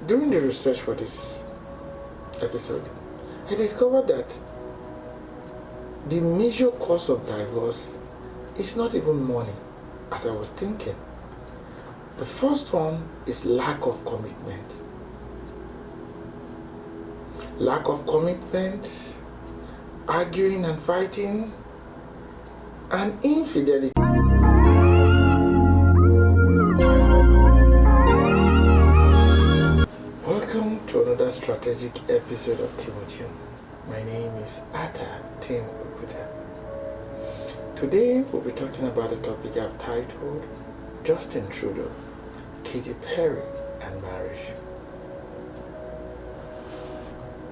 During the research for this episode, I discovered that the major cause of divorce is not even money, as I was thinking. The first one is lack of commitment. Lack of commitment, arguing and fighting, and infidelity. Welcome to another strategic episode of Timothy. My name is Atta Tim Okuta. Today we'll be talking about a topic I've titled Justin Trudeau, Katy Perry and marriage.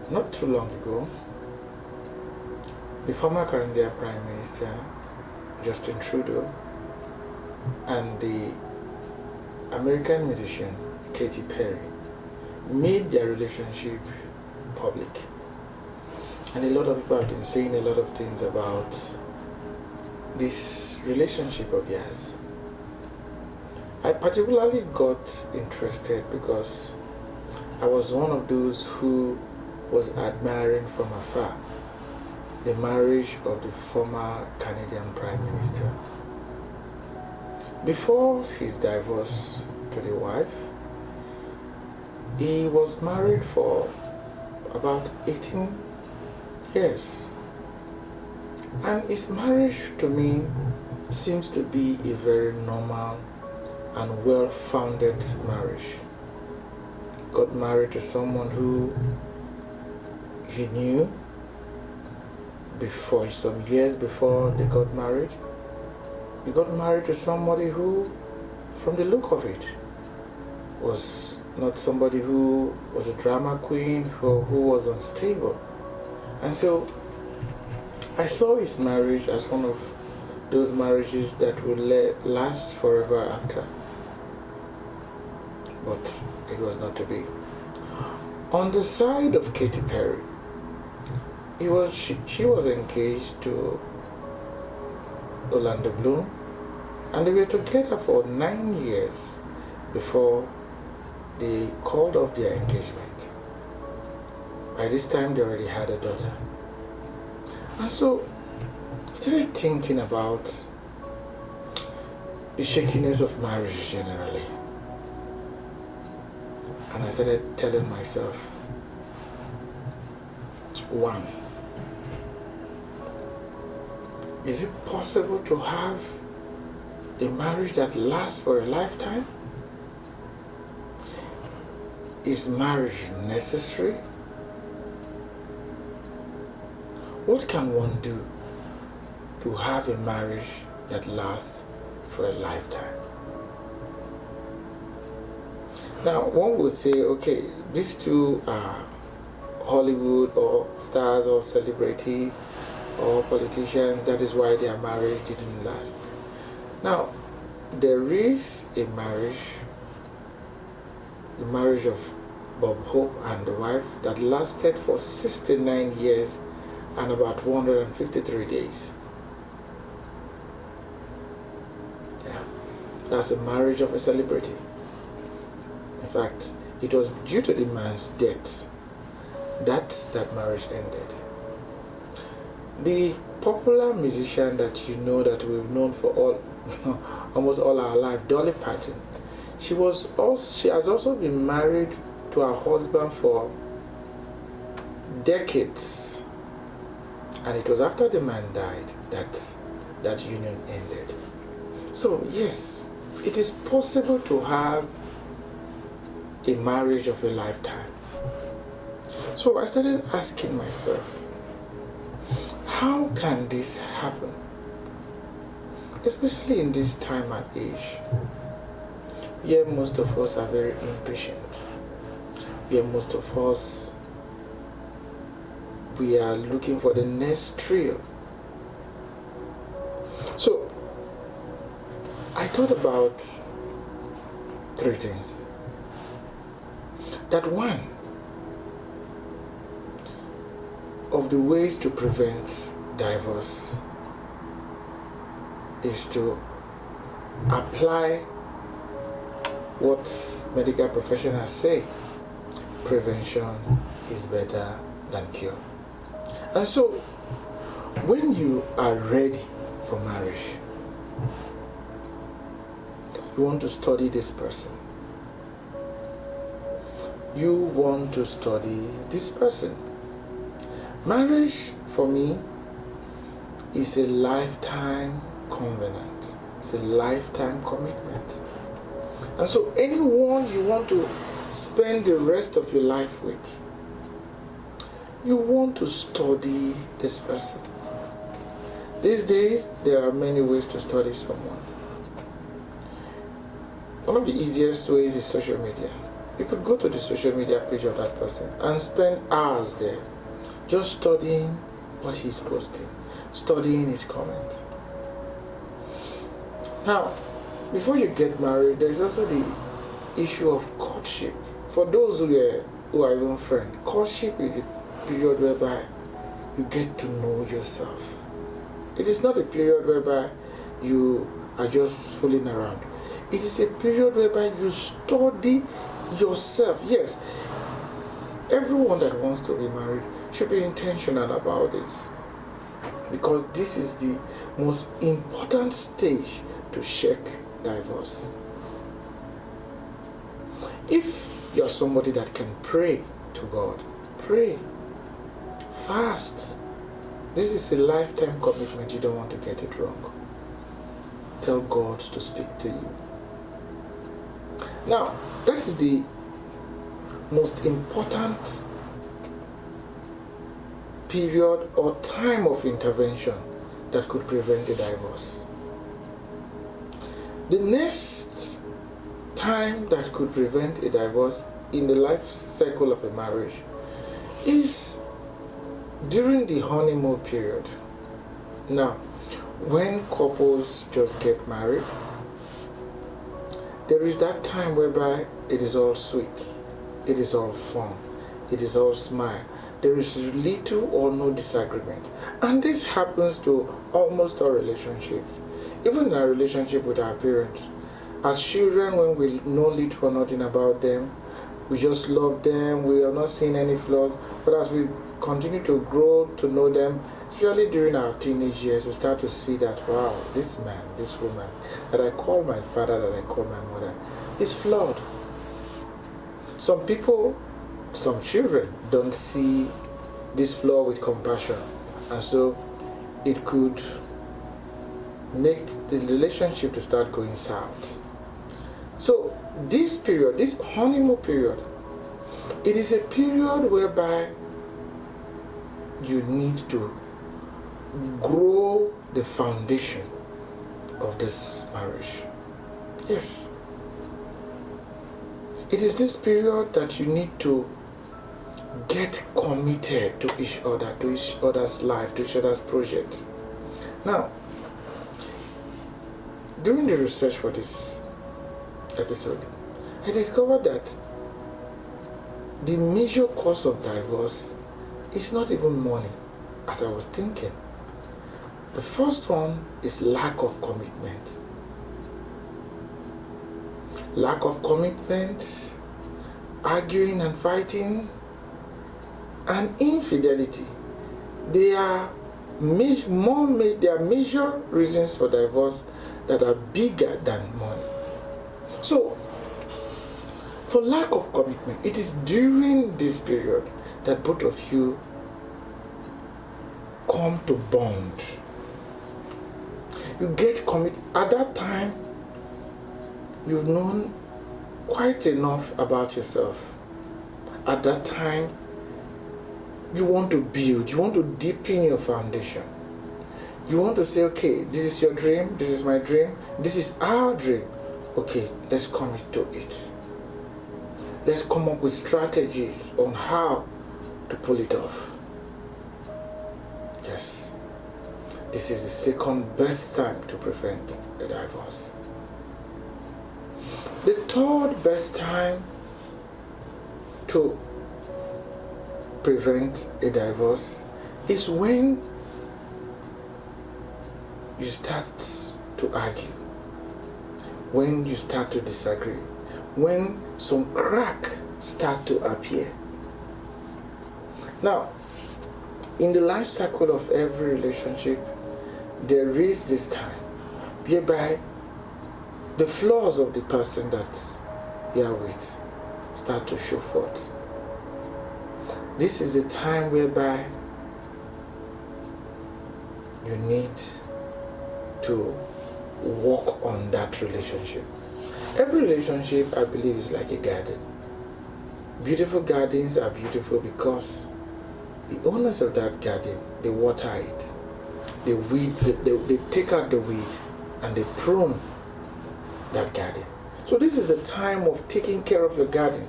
Not too long ago, the former Canadian Prime Minister Justin Trudeau and the American musician Katy Perry made their relationship public. And a lot of people have been saying a lot of things about this relationship of theirs. I particularly got interested because I was one of those who was admiring from afar the marriage of the former Canadian Prime Minister. Before his divorce to the wife, he was married for about 18 years. And his marriage to me seems to be a very normal and well-founded marriage. Got married to someone who he knew before, some years before they got married. He got married to somebody who, from the look of it, was not somebody who was a drama queen or who was unstable. And so I saw his marriage as one of those marriages that would last forever after. But it was not to be. On the side of Katy Perry, she was engaged to Orlando Bloom, and they were together for 9 years before they called off their engagement. By this time, they already had a daughter. And so I started thinking about the shakiness of marriage generally. And I started telling myself, one, is it possible to have a marriage that lasts for a lifetime? Is marriage necessary? What can one do to have a marriage that lasts for a lifetime? Now, one would say, okay, these two are Hollywood or stars or celebrities or politicians, that is why their marriage didn't last. Now, there is a marriage, the marriage of Bob Hope and the wife, that lasted for 69 years and about 153 days. Yeah, that's a marriage of a celebrity. In fact, it was due to the man's death that marriage ended. The popular musician that you know, that we've known for almost all our life, Dolly Parton, she has also been married to her husband for decades, and it was after the man died that union ended. So yes, it is possible to have a marriage of a lifetime. So I started asking myself, how can this happen? Especially in this time and age, where most of us are very impatient, where most of us, we are looking for the next thrill. So I thought about three things. That one of the ways to prevent divorce is to apply what medical professionals say prevention is better than cure. And so, when you are ready for marriage, you want to study this person. You want to study this person. Marriage, for me, is a lifetime covenant. It's a lifetime commitment. And so anyone you want to spend the rest of your life with, you want to study this person. These days, there are many ways to study someone. One of the easiest ways is social media. You could go to the social media page of that person and spend hours there just studying what he's posting, studying his comments. Now, before you get married, there's also the issue of courtship. For those who are even friends, courtship is a period whereby you get to know yourself. It is not a period whereby you are just fooling around. It is a period whereby you study yourself. Yes, everyone that wants to be married should be intentional about this, because this is the most important stage to check divorce. If you're somebody that can pray to God, pray, fast. This is a lifetime commitment. You don't want to get it wrong. Tell God to speak to you. Now, that is the most important period or time of intervention that could prevent a divorce. The next time that could prevent a divorce in the life cycle of a marriage is during the honeymoon period. Now, when couples just get married, there is that time whereby it is all sweet, it is all fun, it is all smile. There is little or no disagreement. And this happens to almost all relationships. Even in our relationship with our parents. As children, when we know little or nothing about them, we just love them, we are not seeing any flaws. But as we continue to grow to know them, especially during our teenage years, we start to see that, wow, this man, this woman, that I call my father, that I call my mother, is flawed. Some people, some children don't see this flaw with compassion, and so it could make the relationship to start going south. So this period, this honeymoon period, it is a period whereby you need to grow the foundation of this marriage. Yes. It is this period that you need to get committed to each other, to each other's life, to each other's project. Now, during the research for this episode, I discovered that the major cause of divorce is not even money, as I was thinking. The first one is lack of commitment. Lack of commitment, arguing and fighting, and infidelity. They are major reasons for divorce that are bigger than money. So, for lack of commitment, it is during this period that both of you come to bond. You get committed. At that time, you've known quite enough about yourself. At that time, you want to build, you want to deepen your foundation. You want to say, okay, this is your dream, this is my dream, this is our dream. Okay, let's commit to it. Let's come up with strategies on how to pull it off. Yes, this is the second best time to prevent a divorce. The third best time to prevent a divorce is when you start to argue, when you start to disagree, when some crack start to appear. Now, in the life cycle of every relationship, there is this time whereby the flaws of the person that you are with start to show forth. This is the time whereby you need to work on that relationship. Every relationship, I believe, is like a garden. Beautiful gardens are beautiful because the owners of that garden, they water it. They weed, they take out the weed and they prune that garden. So this is the time of taking care of your garden.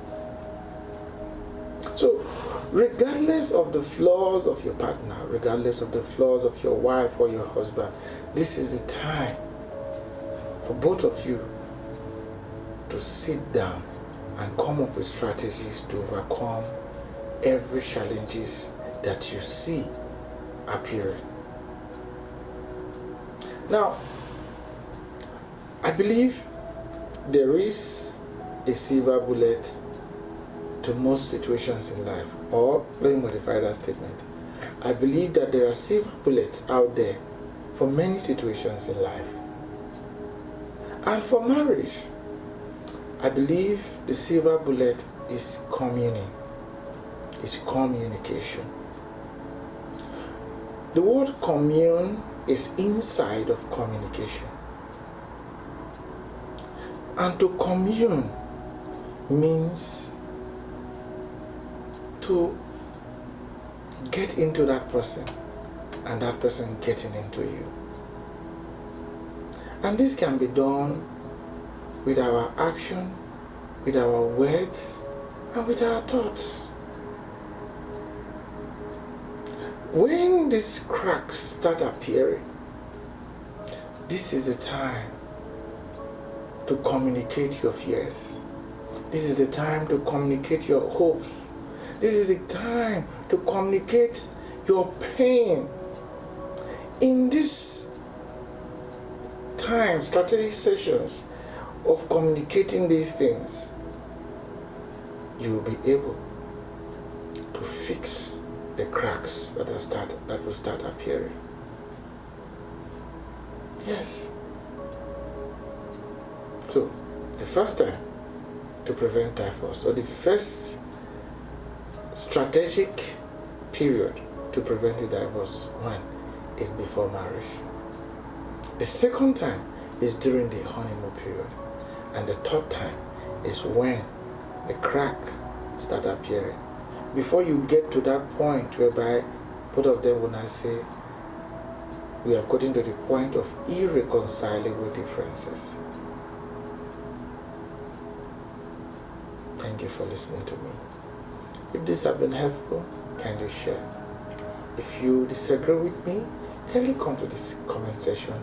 So regardless of the flaws of your partner, regardless of the flaws of your wife or your husband, this is the time for both of you to sit down and come up with strategies to overcome every challenges that you see appearing. Now, I believe there is a silver bullet to most situations in life, or let me modify that statement. I believe that there are silver bullets out there for many situations in life. And for marriage, I believe the silver bullet is communion, is communication. The word commune is inside of communication. And to commune means to get into that person and that person getting into you. And this can be done with our action, with our words, and with our thoughts. When these cracks start appearing, this is the time to communicate your fears. This is the time to communicate your hopes. This is the time to communicate your pain. In this time, strategic sessions of communicating these things, you will be able to fix the cracks that will start appearing. Yes. So, the first time to prevent typhus, or the first strategic period to prevent the divorce, one is before marriage. The second time is during the honeymoon period. And the third time is when the crack start appearing. Before you get to that point whereby both of them will not say, we have gotten to the point of irreconcilable differences. Thank you for listening to me. If this has been helpful, kindly share. If you disagree with me, kindly come to this comment section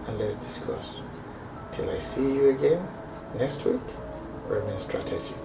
and let's discuss. Till I see you again next week, remain strategic.